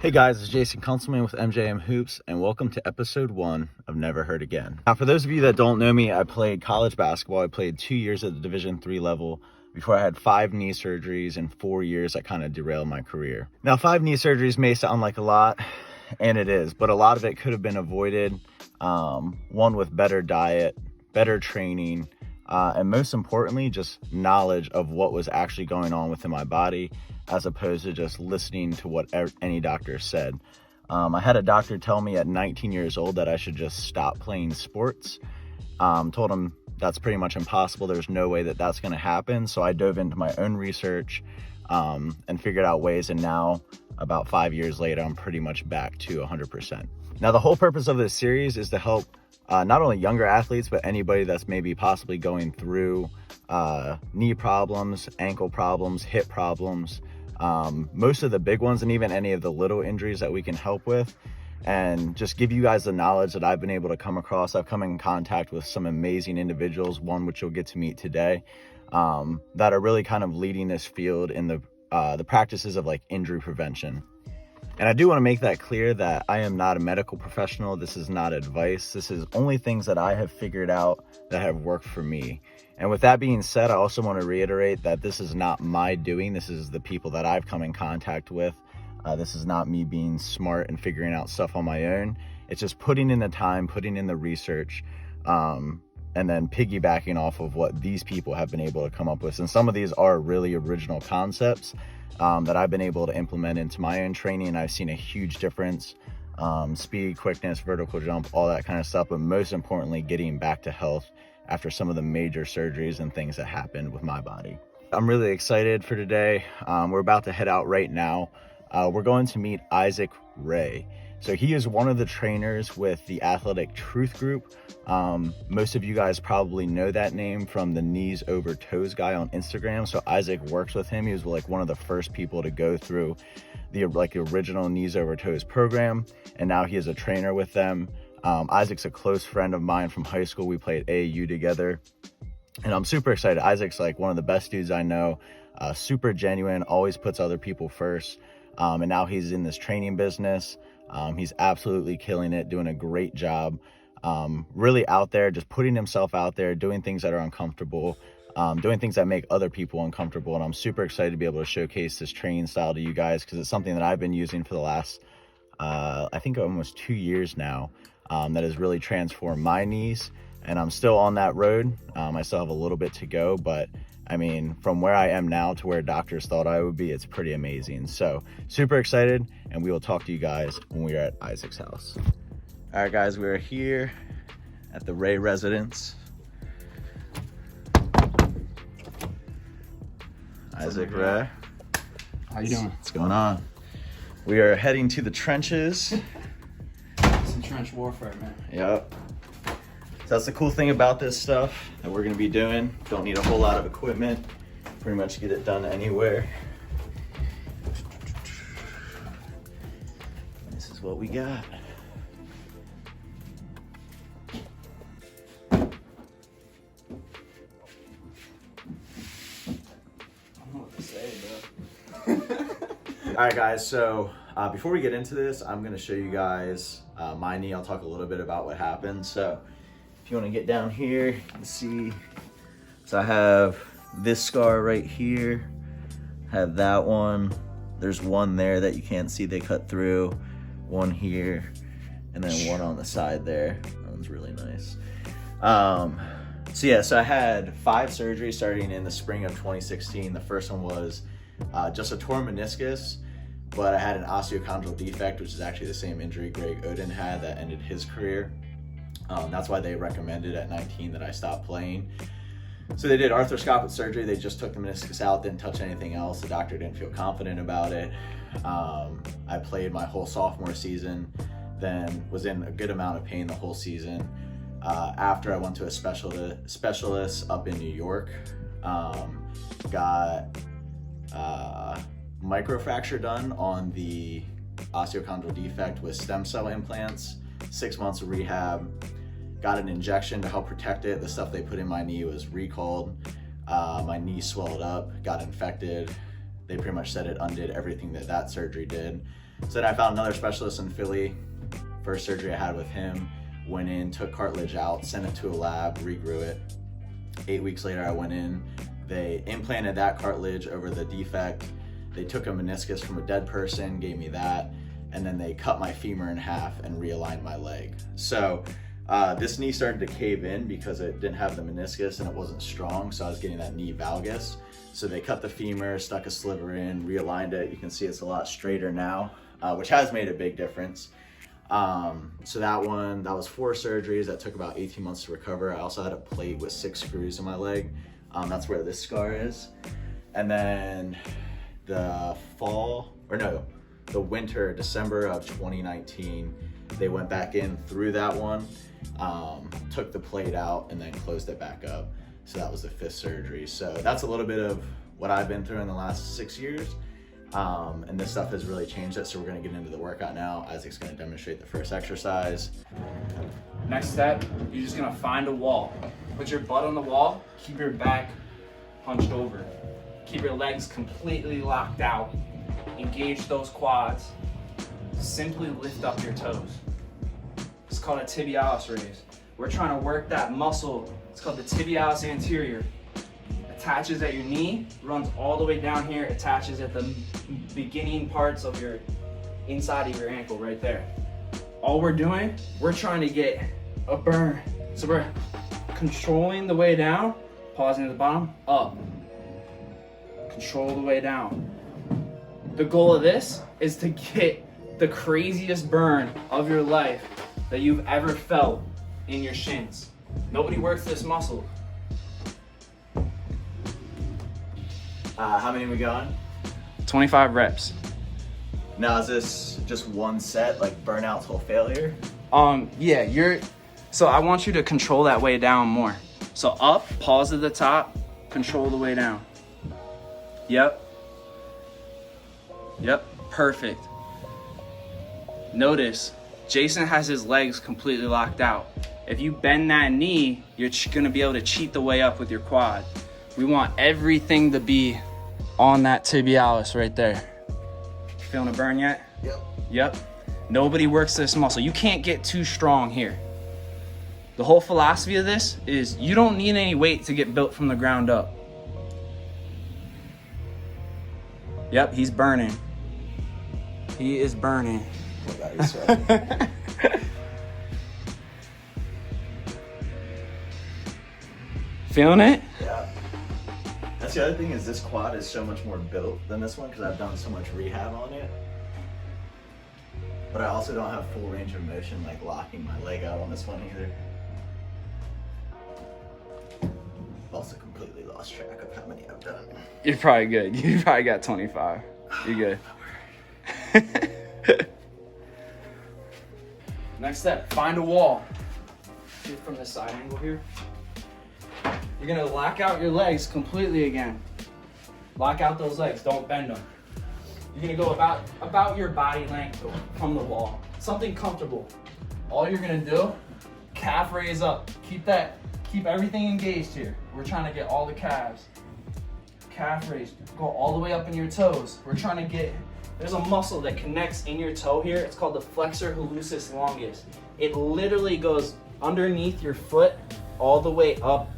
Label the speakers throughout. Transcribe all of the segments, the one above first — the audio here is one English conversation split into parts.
Speaker 1: Hey guys, it's Jason Kunzelman with MJM Hoops, and welcome to episode 1 of Never Heard Again. Now, for those of you that don't know me, I played college basketball. I played 2 years at the Division III level before I had 5 knee surgeries, and 4 years that kind of derailed my career. Now, 5 knee surgeries may sound like a lot, and it is, but a lot of it could have been avoided. One with better diet, better training, and most importantly, just knowledge of what was actually going on within my body, as opposed to just listening to what any doctor said. I had a doctor tell me at 19 years old that I should just stop playing sports. Told him that's pretty much impossible. There's no way that that's going to happen. So I dove into my own research and figured out ways. And now, about 5 years later, I'm pretty much back to 100%. Now, the whole purpose of this series is to help not only younger athletes, but anybody that's maybe possibly going through knee problems, ankle problems, hip problems, most of the big ones, and even any of the little injuries that we can help with, and just give you guys the knowledge that I've been able to come across. I've come in contact with some amazing individuals, one which you'll get to meet today, that are really kind of leading this field in the practices of like injury prevention. And I do want to make that clear that I am not a medical professional. This is not advice. This is only things that I have figured out that have worked for me. And with that being said, I also want to reiterate that this is not my doing. This is the people that I've come in contact with. This is not me being smart and figuring out stuff on my own. It's just putting in the time, putting in the research, and then piggybacking off of what these people have been able to come up with. And some of these are really original concepts that I've been able to implement into my own training, and I've seen a huge difference. Speed, quickness, vertical jump, all that kind of stuff, but most importantly, getting back to health after some of the major surgeries and things that happened with my body. I'm really excited for today. We're about to head out right now. We're going to meet Isaac Ray. So he is one of the trainers with the Athletic Truth Group. Most of you guys probably know that name from the Kneesovertoesguy on Instagram. So Isaac works with him. He was like one of the first people to go through the original Knees Over Toes program, and now he is a trainer with them. Isaac's a close friend of mine from high school. We played AAU together, and I'm super excited. Isaac's like one of the best dudes I know, super genuine, always puts other people first, and now he's in this training business. He's absolutely killing it, doing a great job, really out there, just putting himself out there, doing things that are uncomfortable, doing things that make other people uncomfortable. And I'm super excited to be able to showcase this training style to you guys, because it's something that I've been using for the last, I think almost 2 years now, that has really transformed my knees. And I'm still on that road. I still have a little bit to go, but I mean, from where I am now to where doctors thought I would be, it's pretty amazing. So super excited, and we will talk to you guys when we are at Isaac's house. All right, guys, we're here at the Ray residence. Isaac Ray.
Speaker 2: How you doing?
Speaker 1: What's going on? We are heading to the trenches.
Speaker 2: Some trench warfare, man.
Speaker 1: Yep. So that's the cool thing about this stuff that we're gonna be doing. Don't need a whole lot of equipment. Pretty much get it done anywhere. This is what we got.
Speaker 2: I don't know what to say, bro.
Speaker 1: All right, guys, so before we get into this, I'm gonna show you guys my knee. I'll talk a little bit about what happened. So if you wanna get down here, you can see, so I have this scar right here, have that one. There's one there that you can't see, they cut through, one here, and then one on the side there. That one's really nice. So yeah, so I had 5 surgeries starting in the spring of 2016. The first one was just a torn meniscus, but I had an osteochondral defect, which is actually the same injury Greg Oden had that ended his career. That's why they recommended at 19 that I stop playing. So they did arthroscopic surgery. They just took the meniscus out, didn't touch anything else. The doctor didn't feel confident about it. I played my whole sophomore season, then was in a good amount of pain the whole season. After I went to a specialist up in New York, got microfracture done on the osteochondral defect with stem cell implants, 6 months of rehab, got an injection to help protect it. The stuff they put in my knee was recalled. My knee swelled up, got infected. They pretty much said it undid everything that surgery did. So then I found another specialist in Philly. First surgery I had with him, went in, took cartilage out, sent it to a lab, regrew it. 8 weeks later I went in, they implanted that cartilage over the defect. They took a meniscus from a dead person, gave me that, and then they cut my femur in half and realigned my leg. So this knee started to cave in because it didn't have the meniscus and it wasn't strong, so I was getting that knee valgus. So they cut the femur, stuck a sliver in, realigned it. You can see it's a lot straighter now, which has made a big difference. So that was 4 surgeries that took about 18 months to recover. I also had a plate with 6 screws in my leg. That's where this scar is. And then the winter, December of 2019, they went back in through that one, took the plate out and then closed it back up. So that was the 5th surgery. So that's a little bit of what I've been through in the last 6 years. And this stuff has really changed it. So we're gonna get into the workout now. Isaac's gonna demonstrate the first exercise.
Speaker 2: Next step, you're just gonna find a wall. Put your butt on the wall, keep your back hunched over. Keep your legs completely locked out. Engage those quads. Simply lift up your toes. It's called a tibialis raise. We're trying to work that muscle. It's called the tibialis anterior. Attaches at your knee, runs all the way down here, attaches at the beginning parts of your inside of your ankle right there. All we're doing, we're trying to get a burn. So we're controlling the way down, pausing at the bottom, up. Control the way down. The goal of this is to get the craziest burn of your life that you've ever felt in your shins. Nobody works this muscle.
Speaker 1: How many we going?
Speaker 2: 25 reps.
Speaker 1: Now is this just one set, like burnout till failure?
Speaker 2: Yeah, so I want you to control that way down more. So up, pause at the top, control the way down. Yep, perfect. Notice, Jason has his legs completely locked out. If you bend that knee, you're gonna be able to cheat the way up with your quad. We want everything to be on that tibialis right there. Feeling a burn yet? Yep. Nobody works this muscle. You can't get too strong here. The whole philosophy of this is you don't need any weight to get built from the ground up. Yep, he's burning. He is burning. Feeling it?
Speaker 1: Yeah. That's the other thing, is this quad is so much more built than this one because I've done so much rehab on it. But I also don't have full range of motion, like locking my leg out on this one either. Also completely lost track of how many I've done.
Speaker 2: You're probably good. You probably got 25. You're good. Next step, find a wall. See it from this side angle here. You're gonna lock out your legs completely again. Lock out those legs, don't bend them. You're gonna go about your body length from the wall. Something comfortable. All you're gonna do, calf raise up. Keep everything engaged here. We're trying to get all the calves. Calf raise, go all the way up in your toes. We're trying to get, there's a muscle that connects in your toe here. It's called the flexor hallucis longus. It literally goes underneath your foot all the way up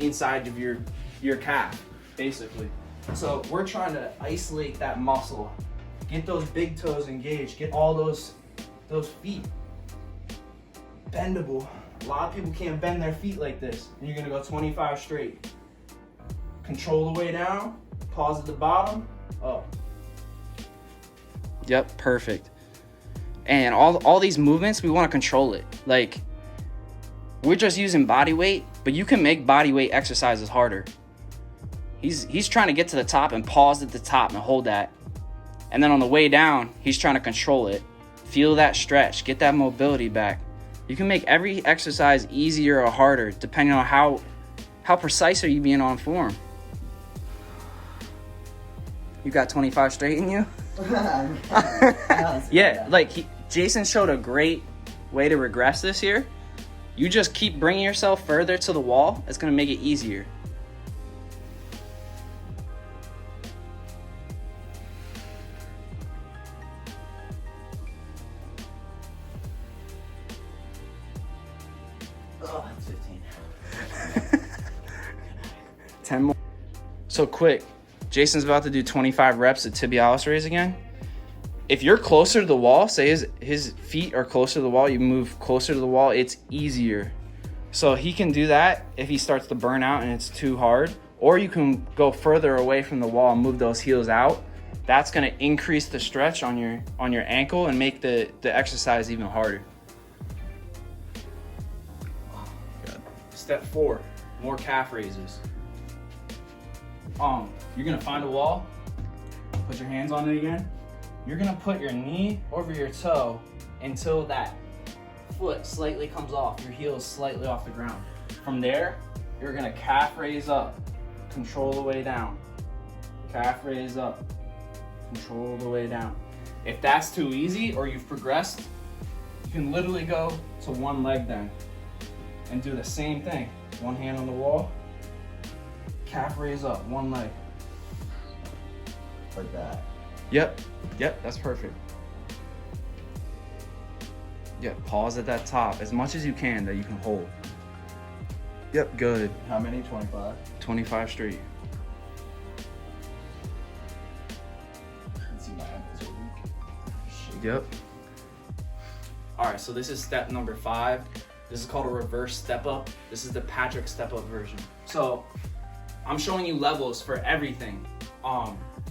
Speaker 2: inside of your calf, basically. So we're trying to isolate that muscle, get those big toes engaged, get all those feet bendable. A lot of people can't bend their feet like this. And you're gonna go 25 straight. Control the way down, pause at the bottom, up. Yep, perfect. And all these movements, we wanna control it. Like, we're just using body weight, but you can make body weight exercises harder. He's trying to get to the top and pause at the top and hold that. And then on the way down, he's trying to control it. Feel that stretch, get that mobility back. You can make every exercise easier or harder depending on how precise are you being on form. You got 25 straight in you? Yeah, like Jason showed a great way to regress this here. You just keep bringing yourself further to the wall. It's gonna make it easier. 10 more. So quick, Jason's about to do 25 reps at tibialis raise again. If you're closer to the wall, say his feet are closer to the wall, you move closer to the wall, it's easier. So he can do that if he starts to burn out and it's too hard, or you can go further away from the wall and move those heels out. That's gonna increase the stretch on your ankle and make the exercise even harder.
Speaker 1: Good.
Speaker 2: Step 4, more calf raises. You're gonna find a wall, put your hands on it again. You're gonna put your knee over your toe until that foot slightly comes off, your heel is slightly off the ground. From there, you're gonna calf raise up, control the way down. Calf raise up, control the way down. If that's too easy or you've progressed, you can literally go to one leg then and do the same thing. One hand on the wall, calf raise up, one leg.
Speaker 1: Like that.
Speaker 2: Yep, that's perfect. Yep, pause at that top as much as you can that you can hold. Yep, good.
Speaker 1: How many? 25?
Speaker 2: 25 straight.
Speaker 1: Let's see, my ankles are weak.
Speaker 2: Yep. All right, so this is step number 5. This is called a reverse step up. This is the Patrick step up version. So I'm showing you levels for everything.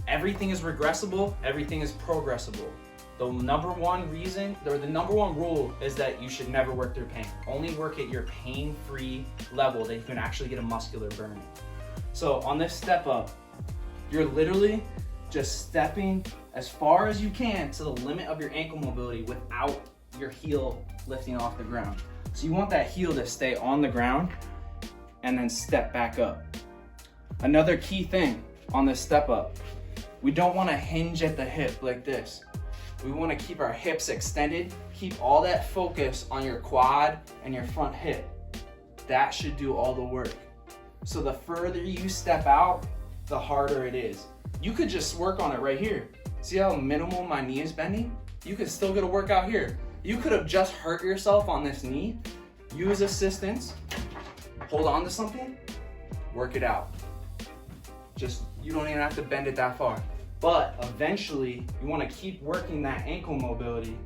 Speaker 2: Everything is regressible, everything is progressible. The number one reason, or the number one rule is that you should never work through pain. Only work at your pain-free level that you can actually get a muscular burn. So on this step up, you're literally just stepping as far as you can to the limit of your ankle mobility without your heel lifting off the ground. So you want that heel to stay on the ground and then step back up. Another key thing on this step up, we don't want to hinge at the hip like this. We want to keep our hips extended, keep all that focus on your quad and your front hip. That should do all the work. So the further you step out, the harder it is. You could just work on it right here. See how minimal my knee is bending? You could still get a workout here. You could have just hurt yourself on this knee. Use assistance, hold on to something, work it out. Just, you don't even have to bend it that far. But eventually, you want to keep working that ankle mobility,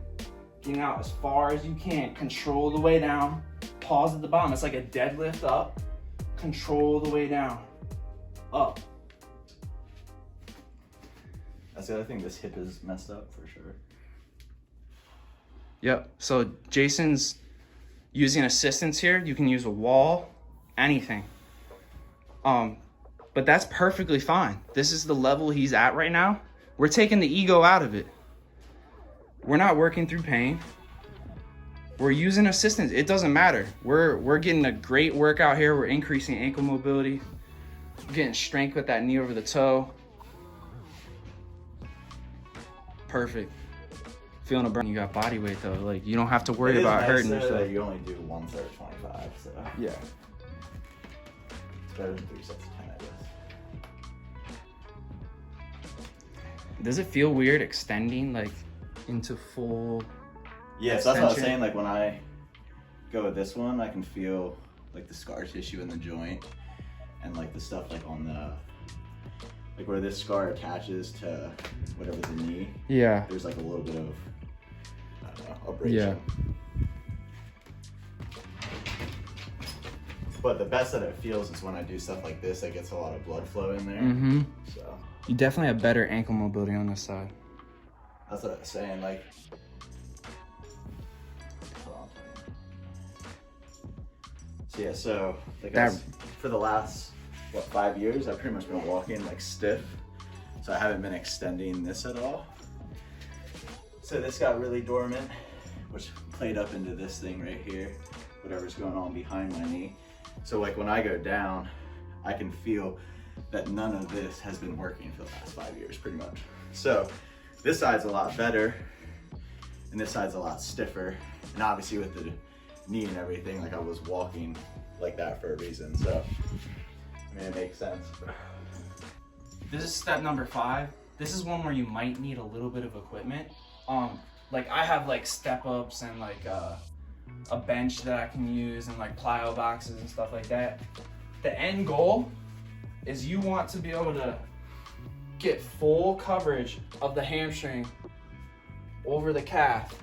Speaker 2: getting out as far as you can. Control the way down, pause at the bottom. It's like a deadlift up, control the way down, up.
Speaker 1: That's the other thing, this hip is messed up for sure.
Speaker 2: Yep, so Jason's using assistance here. You can use a wall, anything. But that's perfectly fine. This is the level he's at right now. We're taking the ego out of it. We're not working through pain. We're using assistance. It doesn't matter. We're getting a great workout here. We're increasing ankle mobility. We're getting strength with that knee over the toe. Perfect. Feeling a burn. You got body weight though. Like, you don't have to worry about hurting yourself.
Speaker 1: That you only do 1 set of 25, so
Speaker 2: Yeah.
Speaker 1: it's better than 3 sets of 10, I guess.
Speaker 2: Does it feel weird extending like into full?
Speaker 1: Yeah, so that's what I was
Speaker 2: extension?
Speaker 1: saying. Like when I go with this one, I can feel like the scar tissue in the joint, and like the stuff like on the, like where this scar attaches to whatever the knee.
Speaker 2: Yeah.
Speaker 1: There's like a little bit of, I don't know, abrasion.
Speaker 2: Yeah.
Speaker 1: But the best that it feels is when I do stuff like this that gets a lot of blood flow in there.
Speaker 2: Mm-hmm.
Speaker 1: So
Speaker 2: You definitely have better ankle mobility on this side.
Speaker 1: that's what I was saying. Like, hold on. So yeah, so like for the last 5 years, I've pretty much been walking like stiff. So I haven't been extending this at all. So this got really dormant, which played up into this thing right here, whatever's going on behind my knee. So like when I go down, I can feel that none of this has been working for the last 5 years, pretty much. So this side's a lot better, and this side's a lot stiffer. And obviously with the knee and everything, like I was walking like that for a reason. So, I mean, it makes sense.
Speaker 2: This is step number 5. This is one where you might need a little bit of equipment. Like I have like step ups and like a bench that I can use and like plyo boxes and stuff like that. The end goal is you want to be able to get full coverage of the hamstring over the calf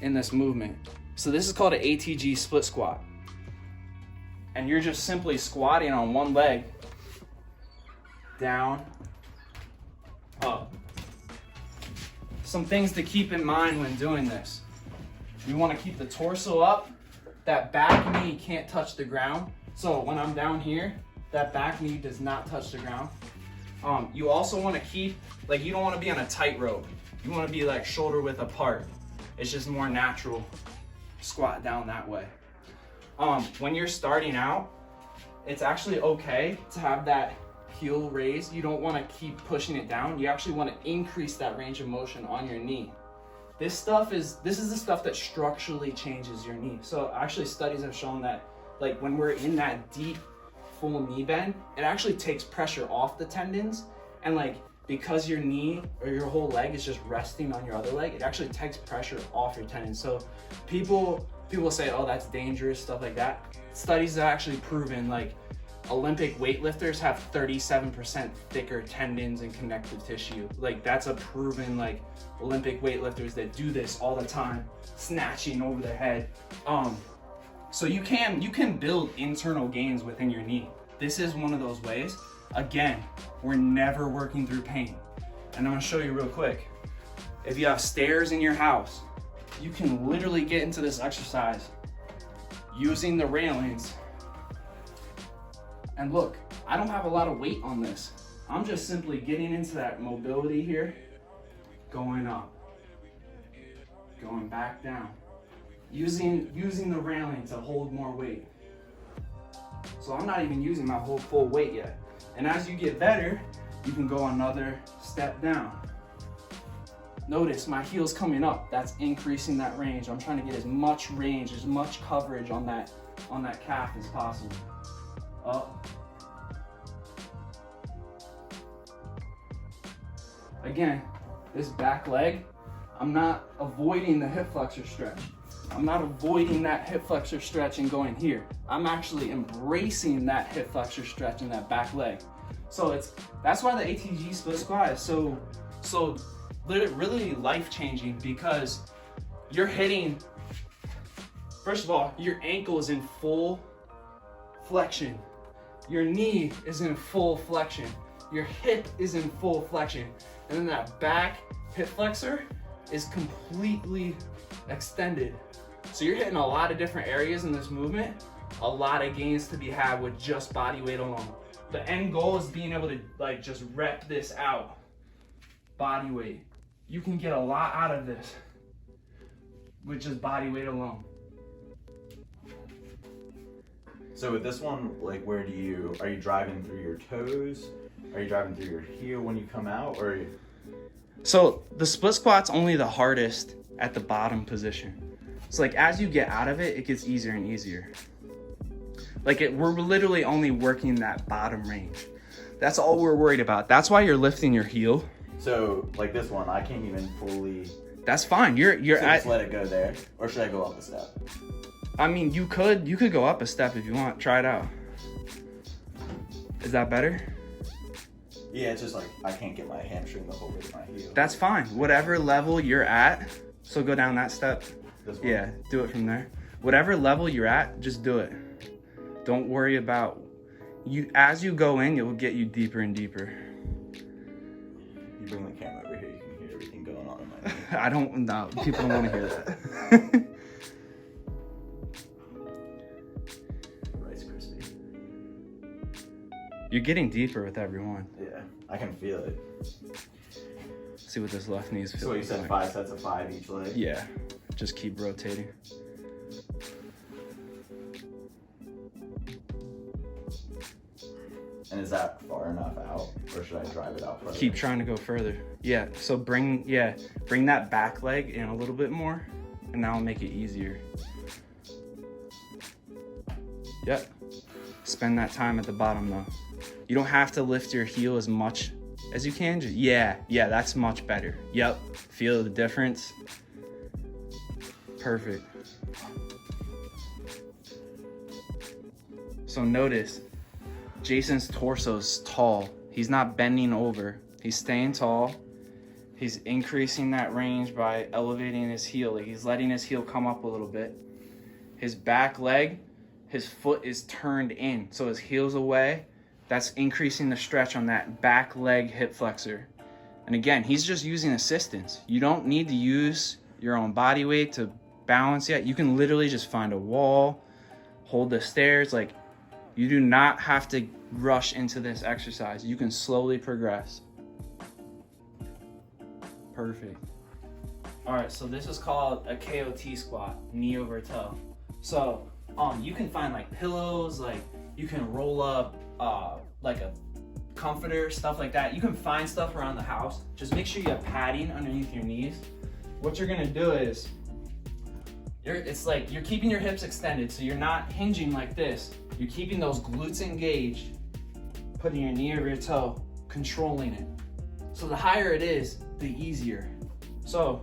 Speaker 2: in this movement. So this is called an ATG Split Squat. And you're just simply squatting on one leg, down, up. Some things to keep in mind when doing this. You want to keep the torso up. That back knee can't touch the ground. So when I'm down here, that back knee does not touch the ground. You also want to keep, like, you don't want to be on a tightrope. You want to be like shoulder width apart. It's just more natural. Squat down that way. When you're starting out, it's actually okay to have that heel raised. You don't want to keep pushing it down. You actually want to increase that range of motion on your knee. This is the stuff that structurally changes your knee. So actually studies have shown that, like, when we're in that deep full knee bend, it actually takes pressure off the tendons, and like, because your knee or your whole leg is just resting on your other leg, it actually takes pressure off your tendons. So people say, oh, that's dangerous, stuff like that. Studies have actually proven, like, Olympic weightlifters have 37% thicker tendons and connective tissue. Like, that's a proven, like, Olympic weightlifters that do this all the time, snatching over their head. So you can build internal gains within your knee. This is one of those ways. Again, we're never working through pain. And I'm gonna show you real quick. If you have stairs in your house, you can literally get into this exercise using the railings. And look, I don't have a lot of weight on this. I'm just simply getting into that mobility here, going up, going back down, using the railing to hold more weight. So I'm not even using my whole full weight yet. And as you get better, you can go another step down. Notice my heel's coming up. That's increasing that range. I'm trying to get as much range, as much coverage on that calf as possible. Up. Again, this back leg, I'm not avoiding the hip flexor stretch. I'm not avoiding that hip flexor stretch and going here. I'm actually embracing that hip flexor stretch in that back leg. So that's why the ATG Split Squat is so really life-changing, because you're hitting, first of all, your ankle is in full flexion. Your knee is in full flexion. Your hip is in full flexion. And then that back hip flexor is completely extended. So you're hitting a lot of different areas in this movement, a lot of gains to be had with just body weight alone. The end goal is being able to, like, just rep this out, body weight. You can get a lot out of this with just body weight alone.
Speaker 1: So with this one, like, are you driving through your toes? Are you driving through your heel when you come out, or?
Speaker 2: So the split squat's only the hardest at the bottom position. So, like, as you get out of it, it gets easier and easier. Like, we're literally only working that bottom range. That's all we're worried about. That's why you're lifting your heel.
Speaker 1: So, like this one, I can't even fully.
Speaker 2: That's fine. You're
Speaker 1: so just let it go there, or should I go up a step?
Speaker 2: I mean, you could go up a step if you want. Try it out. Is that better?
Speaker 1: Yeah, it's just like I can't get my hamstring the whole way to my heel.
Speaker 2: That's fine. Whatever level you're at, so go down that step.
Speaker 1: This one?
Speaker 2: Yeah, do it from there. Whatever level you're at, just do it. Don't worry about you. As you go in, it will get you deeper and deeper.
Speaker 1: You bring the camera over here, you can hear everything going on in my knee.
Speaker 2: I don't know. People don't want to hear that.
Speaker 1: Rice Krispie.
Speaker 2: You're getting deeper with every one.
Speaker 1: Yeah, I can feel it.
Speaker 2: See what this left knee is feeling.
Speaker 1: So you said 5 sets of 5 each leg?
Speaker 2: Yeah, just keep rotating.
Speaker 1: And is that far enough out, or should I drive it out further?
Speaker 2: Keep trying to go further. Yeah, so bring that back leg in a little bit more, and that'll make it easier. Yep. Spend that time at the bottom though. You don't have to lift your heel as much as you can. Yeah, that's much better. Yep, feel the difference. Perfect. So notice, Jason's torso's tall. He's not bending over. He's staying tall. He's increasing that range by elevating his heel. Like he's letting his heel come up a little bit. His back leg, his foot is turned in, so his heel's away. That's increasing the stretch on that back leg hip flexor. And again, he's just using assistance. You don't need to use your own body weight to balance yet. You can literally just find a wall, hold the stairs. Like, you do not have to rush into this exercise. You can slowly progress. Perfect. All right, so this is called a KOT squat, knee over toe. So you can find like pillows, like you can roll up like a comforter, stuff like that. You can find stuff around the house. Just make sure you have padding underneath your knees. What you're gonna do is, it's like you're keeping your hips extended, so you're not hinging like this. You're keeping those glutes engaged, putting your knee over your toe, controlling it. So the higher it is, the easier. So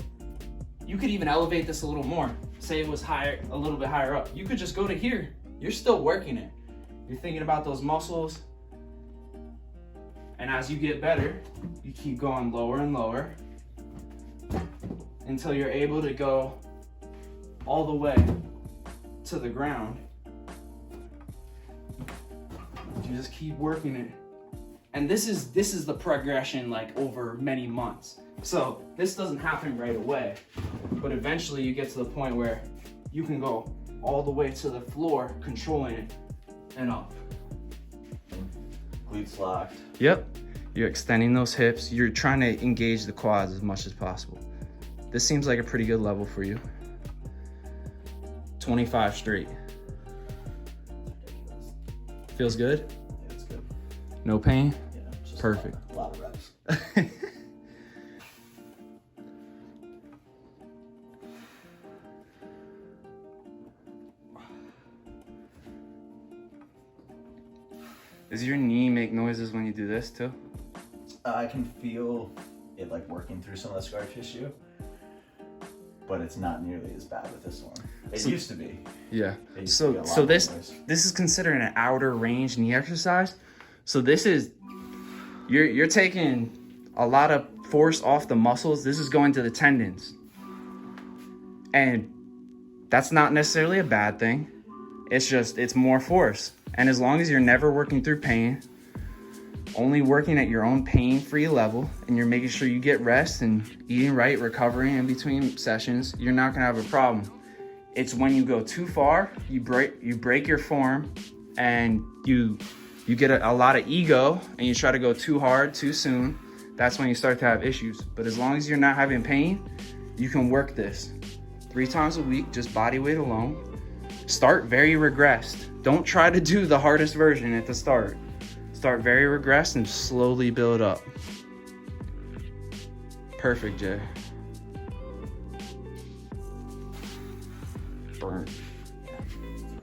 Speaker 2: you could even elevate this a little more. Say it was higher, a little bit higher up. You could just go to here. You're still working it. You're thinking about those muscles. And as you get better, you keep going lower and lower until you're able to go all the way to the ground. You just keep working it. And this is the progression, like over many months. So this doesn't happen right away, but eventually you get to the point where you can go all the way to the floor, controlling it, and up.
Speaker 1: Glutes locked.
Speaker 2: Yep. You're extending those hips. You're trying to engage the quads as much as possible. This seems like a pretty good level for you. 25 straight. Feels good?
Speaker 1: Yeah, it's good.
Speaker 2: No pain?
Speaker 1: Yeah, just
Speaker 2: perfect.
Speaker 1: A lot of reps.
Speaker 2: Does your knee make noises when you do this too?
Speaker 1: I can feel it like working through some of the scar tissue, but it's not nearly as bad with this one. It used to be.
Speaker 2: Yeah.
Speaker 1: It used to be a lot
Speaker 2: This
Speaker 1: worse.
Speaker 2: is considered an outer range knee exercise. So this is you're taking a lot of force off the muscles. This is going to the tendons. And that's not necessarily a bad thing. It's more force. And as long as you're never working through pain, only working at your own pain-free level, and you're making sure you get rest and eating right, recovering in between sessions, you're not gonna have a problem. It's when you go too far, you break your form, and you get a lot of ego, and you try to go too hard too soon. That's when you start to have issues. But as long as you're not having pain, you can work this 3 times a week, just body weight alone. Start very regressed. Don't try to do the hardest version at the start. Start very regressed and slowly build up. Perfect, Jay. Burn.